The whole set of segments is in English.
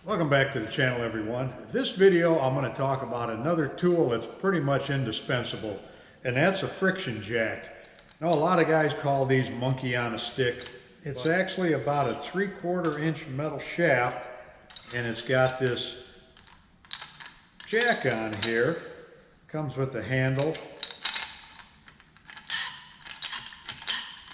Welcome back to the channel, everyone. This video I'm going to talk about another tool that's pretty much indispensable, and that's a friction jack. Now, a lot of guys call these monkey on a stick. It's actually about a 3/4 inch metal shaft, and it's got this jack on here. Comes with the handle,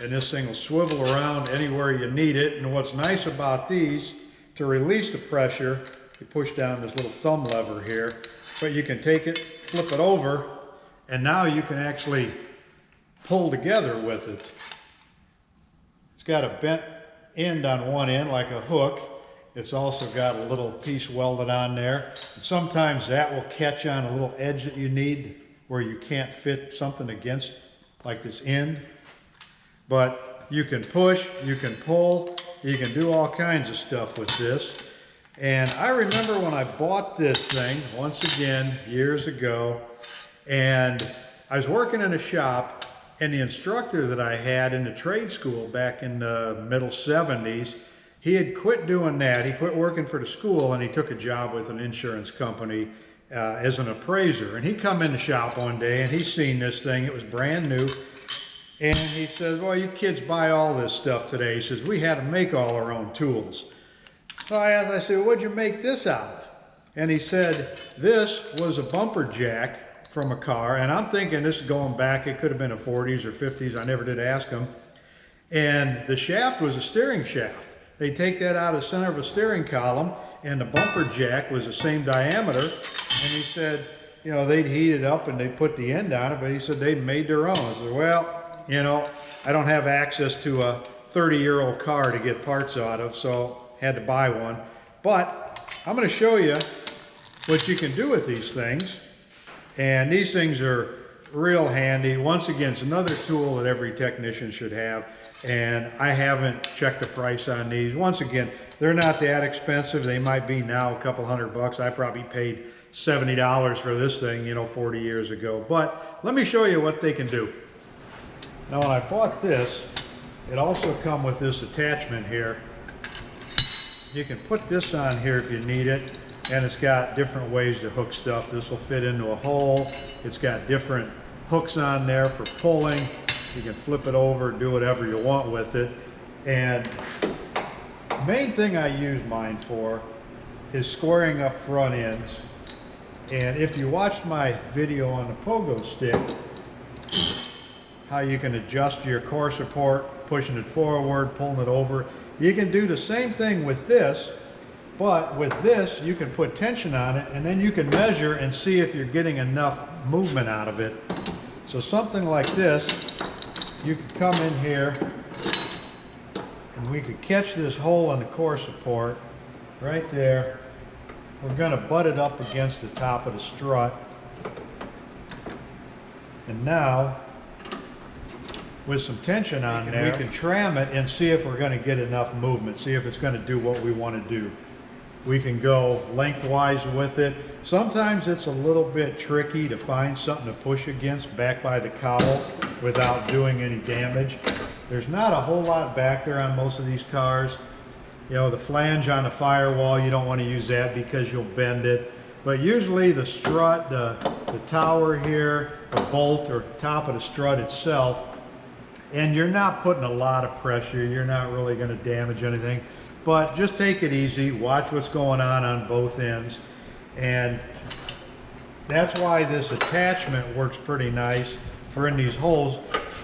and this thing will swivel around anywhere you need it. And what's nice about these, to release the pressure, you push down this little thumb lever here, but you can take it, flip it over, and now you can actually pull together with it. It's got a bent end on one end like a hook. It's also got a little piece welded on there. And sometimes that will catch on a little edge that you need where you can't fit something against, like this end. But you can push, you can pull, you can do all kinds of stuff with this. And I remember when I bought this thing, once again, years ago, and I was working in a shop, and the instructor that I had in the trade school back in the middle 70s, he had quit doing that. He quit working for the school, and he took a job with an insurance company as an appraiser. And he come in the shop one day, and he seen this thing. It was brand new. And he says, well, you kids buy all this stuff today. He says, we had to make all our own tools. So I asked, I said, well, what'd you make this out of? And he said, this was a bumper jack from a car. And I'm thinking this is going back, it could have been a 40s or 50s. I never did ask him. And the shaft was a steering shaft. They take that out of the center of a steering column, and the bumper jack was the same diameter. And he said, you know, they'd heat it up and they put the end on it, but he said they made their own. I said, well, you know, I don't have access to a 30-year-old car to get parts out of, so had to buy one. But I'm going to show you what you can do with these things. And these things are real handy. Once again, it's another tool that every technician should have. And I haven't checked the price on these. Once again, they're not that expensive. They might be now a couple $100. I probably paid $70 for this thing, you know, 40 years ago. But let me show you what they can do. Now, when I bought this, it also come with this attachment here. You can put this on here if you need it, and it's got different ways to hook stuff. This will fit into a hole. It's got different hooks on there for pulling. You can flip it over, do whatever you want with it. And the main thing I use mine for is squaring up front ends. And if you watched my video on the pogo stick, how you can adjust your core support, pushing it forward, pulling it over. You can do the same thing with this, but with this you can put tension on it, and then you can measure and see if you're getting enough movement out of it. So something like this, you could come in here and we could catch this hole in the core support right there. We're going to butt it up against the top of the strut. And now, with some tension on there, we can tram it and see if we're going to get enough movement, see if it's going to do what we want to do. We can go lengthwise with it. Sometimes it's a little bit tricky to find something to push against back by the cowl without doing any damage. There's not a whole lot back there on most of these cars. You know, the flange on the firewall, you don't want to use that because you'll bend it. But usually the strut, the tower here, the bolt or top of the strut itself, and you're not putting a lot of pressure. You're not really going to damage anything. But just take it easy. Watch what's going on both ends. And that's why this attachment works pretty nice for in these holes.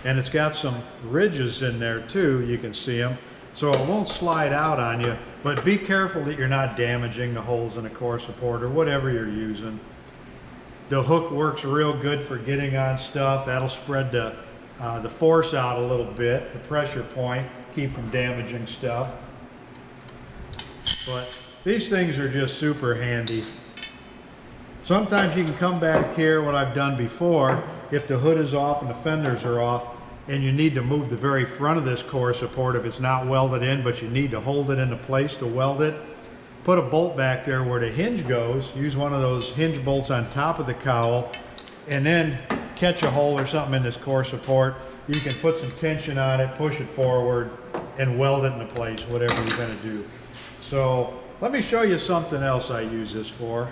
And it's got some ridges in there too. You can see them. So it won't slide out on you. But be careful that you're not damaging the holes in the core support or whatever you're using. The hook works real good for getting on stuff. That'll spread the force out a little bit, the pressure point, keep from damaging stuff. But these things are just super handy. Sometimes you can come back here, what I've done before, if the hood is off and the fenders are off, and you need to move the very front of this core support if it's not welded in, but you need to hold it into place to weld it. Put a bolt back there where the hinge goes, use one of those hinge bolts on top of the cowl, and then catch a hole or something in this core support. You can put some tension on it, push it forward, and weld it into place, whatever you're going to do. So Let me show you something else I use this for.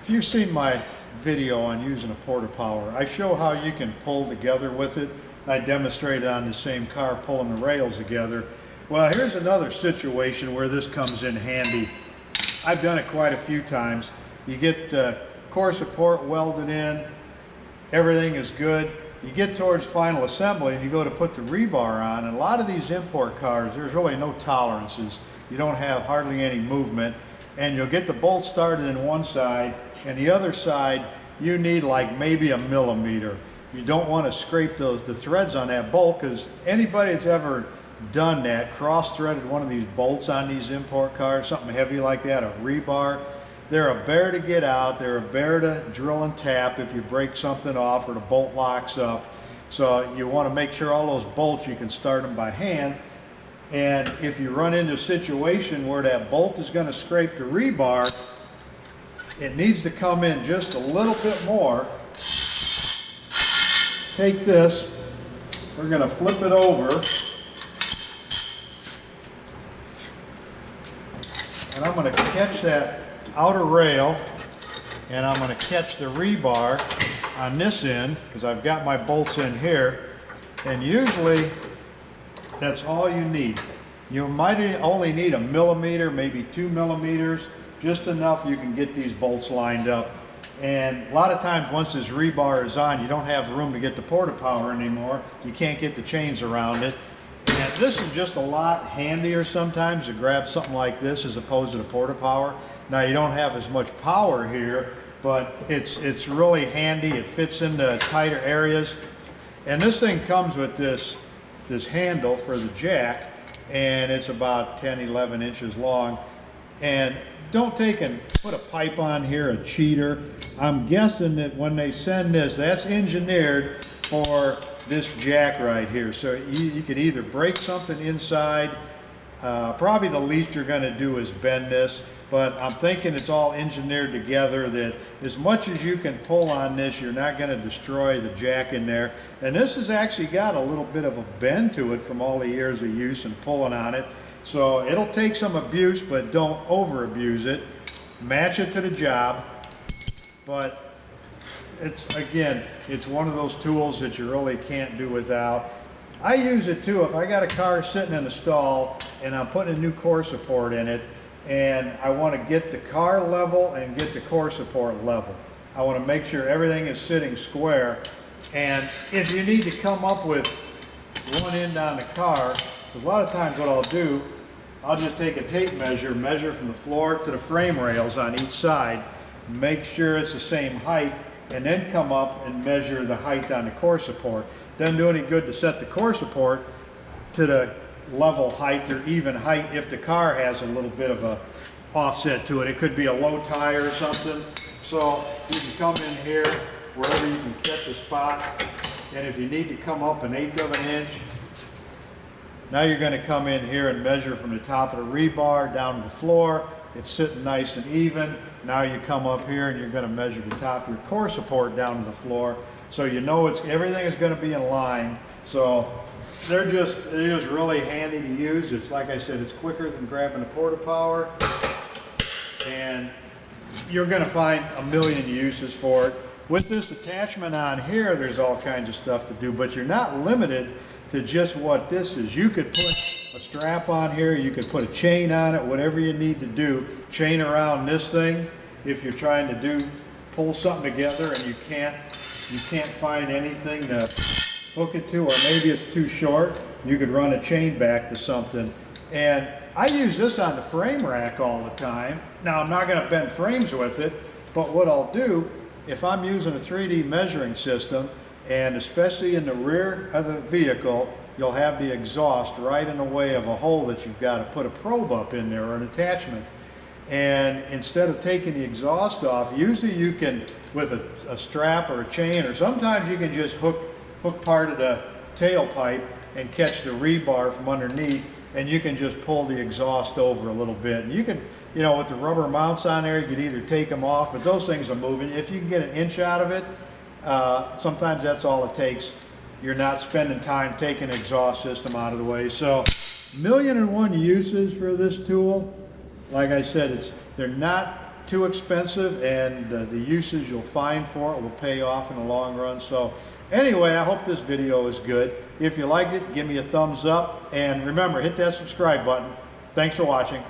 If you've seen my video on using a Porta Power, I show how you can pull together with it. I demonstrated on the same car pulling the rails together. Well, here's another situation where this comes in handy. I've done it quite a few times. You get the core support welded in, everything is good. You get towards final assembly and you go to put the rebar on, and a lot of these import cars, there's really no tolerances. You don't have hardly any movement, and you'll get the bolt started in one side, and the other side you need like maybe a millimeter. You don't want to scrape the threads on that bolt, because anybody that's ever done that, cross-threaded one of these bolts on these import cars, something heavy like that, a rebar, they're a bear to get out, they're a bear to drill and tap if you break something off or the bolt locks up. So you want to make sure all those bolts, you can start them by hand. And if you run into a situation where that bolt is going to scrape the rebar, it needs to come in just a little bit more. Take this, we're going to flip it over, and I'm going to catch that outer rail, and I'm going to catch the rebar on this end, because I've got my bolts in here, and usually that's all you need. You might only need a millimeter, maybe 2 millimeters, just enough you can get these bolts lined up. And a lot of times once this rebar is on, you don't have room to get the Porta Power anymore. You can't get the chains around it. And this is just a lot handier sometimes to grab something like this as opposed to the Porta Power. Now you don't have as much power here, but it's really handy. It fits into tighter areas. And this thing comes with this handle for the jack, and it's about 10, 11 inches long. And don't take and put a pipe on here, a cheater. I'm guessing that when they send this, that's engineered for this jack right here. So you could either break something inside. Probably the least you're going to do is bend this, but I'm thinking it's all engineered together that as much as you can pull on this, you're not going to destroy the jack in there. And this has actually got a little bit of a bend to it from all the years of use and pulling on it. So it'll take some abuse, but don't over abuse it. Match it to the job, but it's one of those tools that you really can't do without. I use it too if I got a car sitting in a stall and I'm putting a new core support in it, and I want to get the car level and get the core support level. I want to make sure everything is sitting square. And if you need to come up with one end on the car, because a lot of times what I'll do, I'll just take a tape measure from the floor to the frame rails on each side, make sure it's the same height, and then come up and measure the height on the core support. Doesn't do any good to set the core support to the level height or even height if the car has a little bit of a offset to it. It could be a low tire or something. So you can come in here wherever you can catch a spot, and if you need to come up 1/8 of an inch, now you're going to come in here and measure from the top of the rebar down to the floor. It's sitting nice and even. Now you come up here and you're going to measure the top of your core support down to the floor. So you know everything is going to be in line. So they're just really handy to use. It's like I said, it's quicker than grabbing a Porta Power. And you're going to find a million uses for it. With this attachment on here, there's all kinds of stuff to do, but you're not limited to just what this is. You could put a strap on here, you could put a chain on it, whatever you need to do. Chain around this thing if you're trying to pull something together and you can't find anything to hook it to, or maybe it's too short, you could run a chain back to something. And I use this on the frame rack all the time. Now I'm not going to bend frames with it, but what I'll do, if I'm using a 3D measuring system, and especially in the rear of the vehicle, you'll have the exhaust right in the way of a hole that you've got to put a probe up in there or an attachment. And instead of taking the exhaust off, usually you can, with a strap or a chain, or sometimes you can just hook part of the tailpipe and catch the rebar from underneath, and you can just pull the exhaust over a little bit. And you can, with the rubber mounts on there, you could either take them off, but those things are moving. If you can get 1 inch out of it, sometimes that's all it takes. You're not spending time taking the exhaust system out of the way. So, 1,000,001 uses for this tool. like I said, they're not too expensive, and the usage you'll find for it will pay off in the long run. So anyway, I hope this video is good. If you liked it, give me a thumbs up, and remember, hit that subscribe button. Thanks for watching.